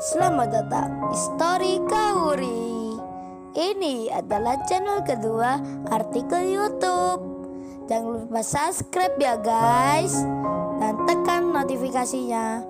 Selamat datang di Story Kauri. Ini adalah channel kedua artikel YouTube. Jangan lupa subscribe ya guys, dan tekan notifikasinya.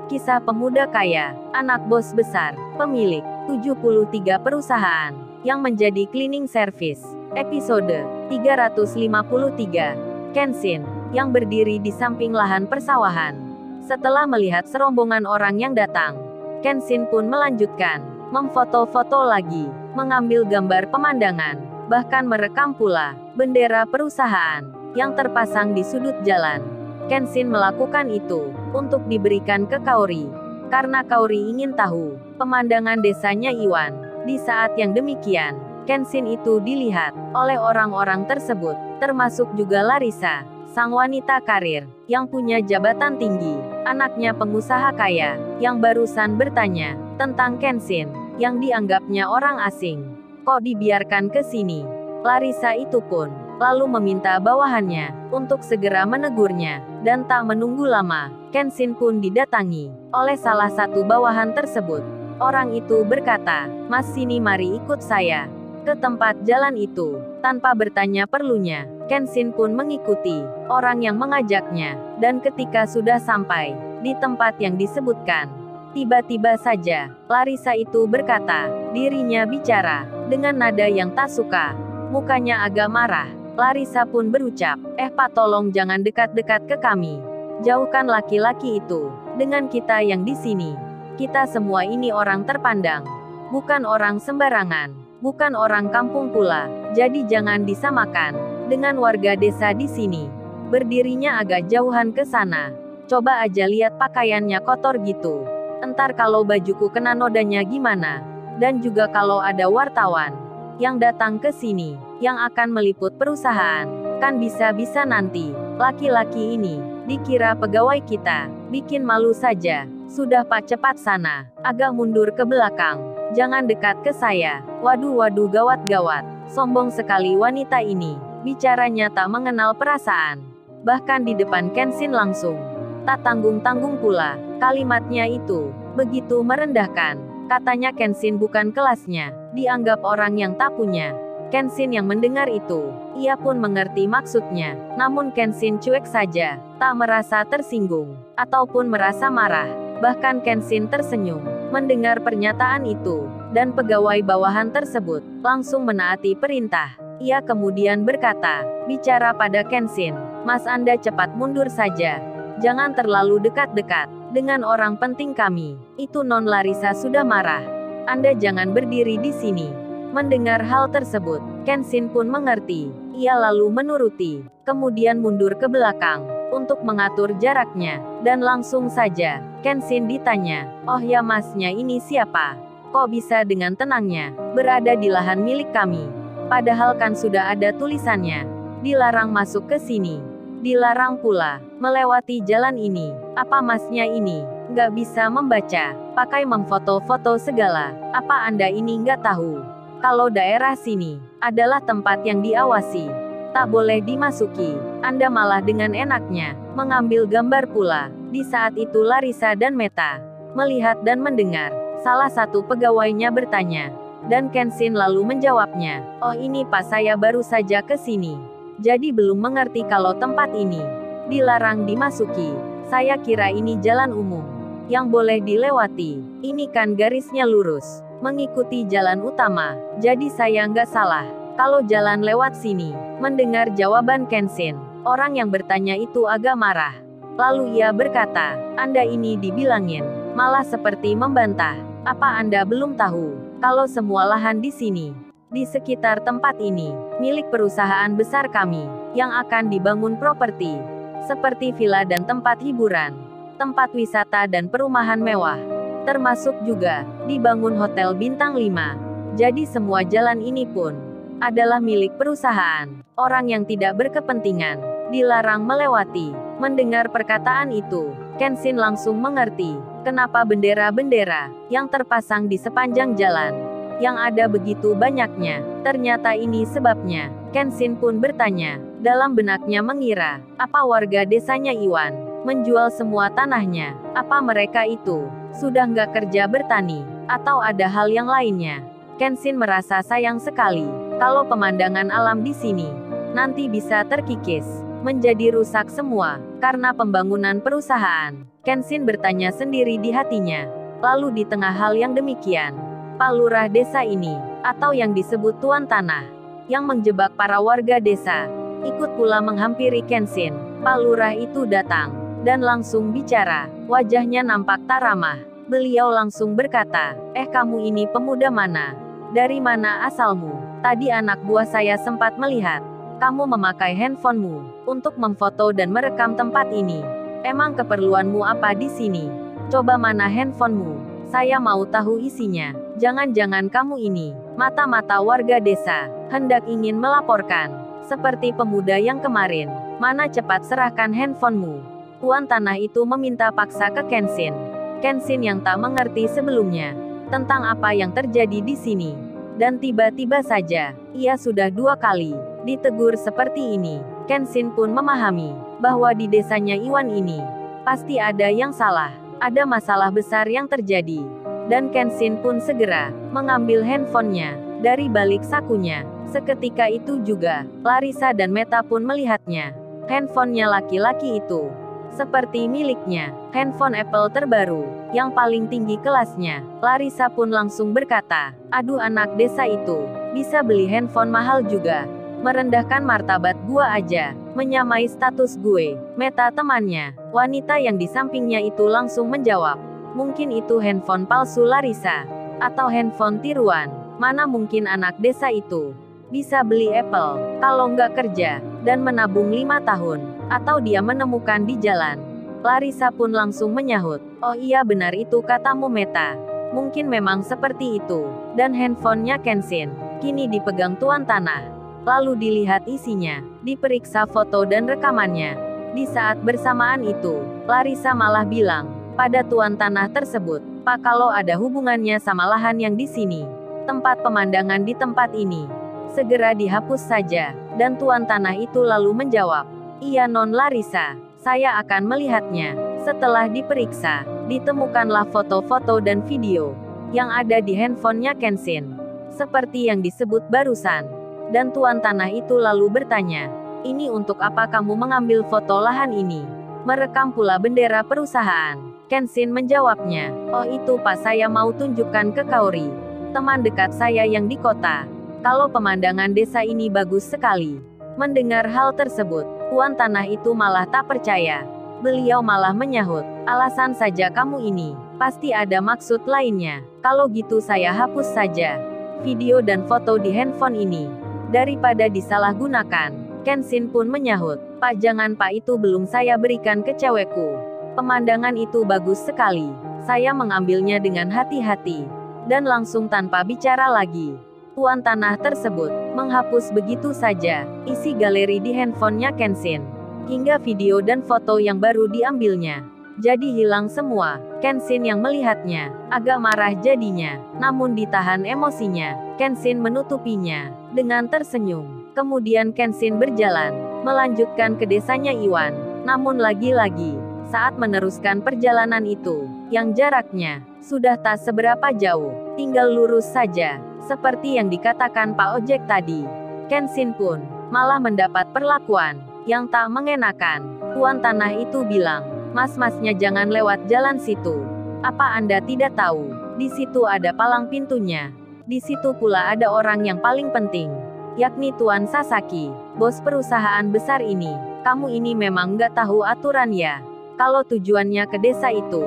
Kisah pemuda kaya, anak bos besar, pemilik 73 perusahaan, yang menjadi cleaning service. Episode 353. Kenshin, yang berdiri di samping lahan persawahan. Setelah melihat serombongan orang yang datang, Kenshin pun melanjutkan memfoto-foto lagi, mengambil gambar pemandangan, bahkan merekam pula bendera perusahaan yang terpasang di sudut jalan. Kenshin melakukan itu untuk diberikan ke Kaori, karena Kaori ingin tahu pemandangan desanya Iwan. Di saat yang demikian, Kenshin itu dilihat oleh orang-orang tersebut, termasuk juga Larissa, sang wanita karir yang punya jabatan tinggi, anaknya pengusaha kaya yang barusan bertanya tentang Kenshin yang dianggapnya orang asing. Kok dibiarkan ke sini? Larissa itu pun lalu meminta bawahannya untuk segera menegurnya, dan tak menunggu lama, Kenshin pun didatangi oleh salah satu bawahan tersebut. Orang itu berkata, "Mas, sini, mari ikut saya ke tempat jalan itu." Tanpa bertanya perlunya, Kenshin pun mengikuti orang yang mengajaknya, dan ketika sudah sampai di tempat yang disebutkan, tiba-tiba saja Larissa itu berkata, dirinya bicara dengan nada yang tak suka, mukanya agak marah. Larissa pun berucap, Pak, tolong jangan dekat-dekat ke kami. Jauhkan laki-laki itu dengan kita yang di sini. Kita semua ini orang terpandang, bukan orang sembarangan, bukan orang kampung pula, jadi jangan disamakan dengan warga desa di sini. Berdirinya agak jauhan ke sana. Coba aja lihat pakaiannya kotor gitu. Entar kalau bajuku kena nodanya gimana? Dan juga kalau ada wartawan yang datang ke sini, yang akan meliput perusahaan, kan bisa-bisa nanti laki-laki ini dikira pegawai kita. Bikin malu saja. Sudah Pak, cepat sana, agak mundur ke belakang, jangan dekat ke saya. Waduh, gawat-gawat, sombong sekali wanita ini, bicaranya tak mengenal perasaan. Bahkan di depan Kenshin langsung tak tanggung-tanggung pula. Kalimatnya itu begitu merendahkan. Katanya Kenshin bukan kelasnya, dianggap orang yang tak punya. Kenshin yang mendengar itu, ia pun mengerti maksudnya, namun Kenshin cuek saja, tak merasa tersinggung ataupun merasa marah. Bahkan Kenshin tersenyum mendengar pernyataan itu, dan pegawai bawahan tersebut langsung menaati perintah. Ia kemudian berkata, bicara pada Kenshin, "Mas, Anda cepat mundur saja. Jangan terlalu dekat-dekat dengan orang penting kami." Itu Non Larissa sudah marah. "Anda jangan berdiri di sini." Mendengar hal tersebut, Kenshin pun mengerti. Ia lalu menuruti, kemudian mundur ke belakang untuk mengatur jaraknya, dan langsung saja Kenshin ditanya, "Oh ya, Masnya ini siapa? Kok bisa dengan tenangnya berada di lahan milik kami? Padahal kan sudah ada tulisannya, dilarang masuk ke sini. Dilarang pula melewati jalan ini. Apa Masnya ini nggak bisa membaca? Pakai memfoto-foto segala. Apa Anda ini nggak tahu kalau daerah sini adalah tempat yang diawasi? Tak boleh dimasuki. Anda malah dengan enaknya mengambil gambar pula." Di saat itu Larissa dan Meta melihat dan mendengar salah satu pegawainya bertanya, dan Kenshin lalu menjawabnya, "Oh ini Pak, saya baru saja ke sini. Jadi belum mengerti kalau tempat ini dilarang dimasuki. Saya kira ini jalan umum yang boleh dilewati. Ini kan garisnya lurus mengikuti jalan utama. Jadi saya nggak salah kalau jalan lewat sini." Mendengar jawaban Kenshin, orang yang bertanya itu agak marah. Lalu ia berkata, "Anda ini dibilangin, malah seperti membantah. Apa Anda belum tahu kalau semua lahan di sini, di sekitar tempat ini, milik perusahaan besar kami, yang akan dibangun properti, seperti villa dan tempat hiburan, tempat wisata dan perumahan mewah. Termasuk juga, dibangun hotel bintang 5. Jadi semua jalan ini pun adalah milik perusahaan. Orang yang tidak berkepentingan dilarang melewati." Mendengar perkataan itu, Kenshin langsung mengerti kenapa bendera-bendera yang terpasang di sepanjang jalan yang ada begitu banyaknya. Ternyata ini sebabnya. Kenshin pun bertanya, dalam benaknya mengira, apa warga desanya Iwan menjual semua tanahnya. Apa mereka itu sudah nggak kerja bertani, atau ada hal yang lainnya? Kenshin merasa sayang sekali kalau pemandangan alam di sini nanti bisa terkikis, menjadi rusak semua karena pembangunan perusahaan. Kenshin bertanya sendiri di hatinya. Lalu di tengah hal yang demikian, Pak Lurah desa ini, atau yang disebut Tuan Tanah, yang menjebak para warga desa, ikut pula menghampiri Kenshin. Pak Lurah itu datang dan langsung bicara. Wajahnya nampak tak ramah. Beliau langsung berkata, kamu ini pemuda mana? Dari mana asalmu? Tadi anak buah saya sempat melihat kamu memakai handphonemu untuk memfoto dan merekam tempat ini. Emang keperluanmu apa di sini? Coba mana handphonemu? Saya mau tahu isinya. Jangan-jangan kamu ini mata-mata warga desa, hendak ingin melaporkan, seperti pemuda yang kemarin. Mana cepat serahkan handphonemu. Tuan Tanah itu meminta paksa ke Kenshin. Kenshin yang tak mengerti sebelumnya tentang apa yang terjadi di sini. Dan tiba-tiba saja, ia sudah 2 kali ditegur seperti ini. Kenshin pun memahami bahwa di desanya Iwan ini pasti ada yang salah. Ada masalah besar yang terjadi. Dan Kenshin pun segera mengambil handphonenya dari balik sakunya. Seketika itu juga, Larissa dan Meta pun melihatnya. Handphonenya laki-laki itu seperti miliknya, handphone Apple terbaru, yang paling tinggi kelasnya. Larissa pun langsung berkata, aduh anak desa itu, bisa beli handphone mahal juga. Merendahkan martabat gua aja, menyamai status gue. Meta temannya, wanita yang di sampingnya itu langsung menjawab, mungkin itu handphone palsu Larissa, atau handphone tiruan. Mana mungkin anak desa itu bisa beli Apple, kalau nggak kerja, dan menabung 5 tahun, atau dia menemukan di jalan. Larissa pun langsung menyahut, oh iya benar itu katamu Meta. Mungkin memang seperti itu. Dan handphonenya Kenshin kini dipegang Tuan Tanah. Lalu dilihat isinya, diperiksa foto dan rekamannya. Di saat bersamaan itu, Larissa malah bilang pada Tuan Tanah tersebut, Pak kalau ada hubungannya sama lahan yang di sini, tempat pemandangan di tempat ini, segera dihapus saja. Dan Tuan Tanah itu lalu menjawab, iya Non Larissa, saya akan melihatnya. Setelah diperiksa, ditemukanlah foto-foto dan video yang ada di handphonenya Kenshin, seperti yang disebut barusan. Dan Tuan Tanah itu lalu bertanya, ini untuk apa kamu mengambil foto lahan ini? Merekam pula bendera perusahaan. Kenshin menjawabnya, oh itu Pak saya mau tunjukkan ke Kaori, teman dekat saya yang di kota. Kalau pemandangan desa ini bagus sekali. Mendengar hal tersebut, Tuan Tanah itu malah tak percaya. Beliau malah menyahut, alasan saja kamu ini, pasti ada maksud lainnya. Kalau gitu saya hapus saja video dan foto di handphone ini, daripada disalahgunakan. Kenshin pun menyahut, Pak jangan Pak itu belum saya berikan ke cewekku. Pemandangan itu bagus sekali. Saya mengambilnya dengan hati-hati. Dan langsung tanpa bicara lagi, Tuan Tanah tersebut menghapus begitu saja isi galeri di handphonenya Kenshin. Hingga video dan foto yang baru diambilnya jadi hilang semua. Kenshin yang melihatnya agak marah jadinya, namun ditahan emosinya. Kenshin menutupinya dengan tersenyum. Kemudian Kenshin berjalan melanjutkan ke desanya Iwan. Namun lagi-lagi saat meneruskan perjalanan itu, yang jaraknya sudah tak seberapa jauh, tinggal lurus saja, seperti yang dikatakan Pak Ojek tadi. Kenshin pun malah mendapat perlakuan yang tak mengenakan. Tuan Tanah itu bilang, mas-masnya jangan lewat jalan situ. Apa Anda tidak tahu? Di situ ada palang pintunya. Di situ pula ada orang yang paling penting, yakni Tuan Sasaki, bos perusahaan besar ini. Kamu ini memang nggak tahu aturan ya? Kalau tujuannya ke desa itu,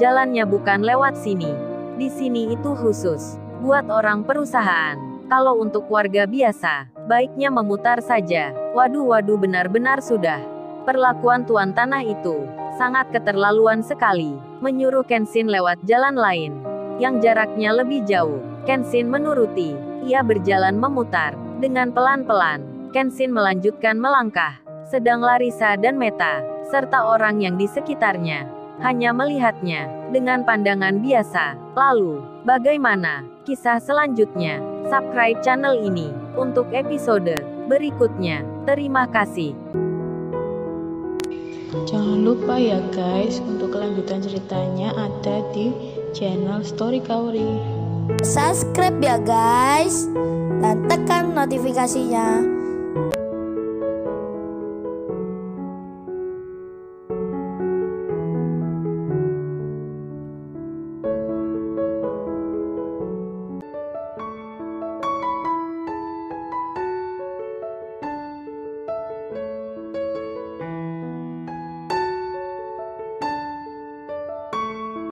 jalannya bukan lewat sini. Di sini itu khusus buat orang perusahaan. Kalau untuk warga biasa, baiknya memutar saja. Waduh benar-benar sudah. Perlakuan Tuan Tanah itu sangat keterlaluan sekali. Menyuruh Kenshin lewat jalan lain yang jaraknya lebih jauh. Kenshin menuruti. Ia berjalan memutar dengan pelan-pelan. Kenshin melanjutkan melangkah. Sedang Larissa dan Meta, serta orang yang di sekitarnya, hanya melihatnya dengan pandangan biasa. Lalu, bagaimana kisah selanjutnya? Subscribe channel ini untuk episode berikutnya. Terima kasih. Jangan lupa ya guys, untuk kelanjutan ceritanya ada di channel Story Kauri. Subscribe ya guys, dan tekan notifikasinya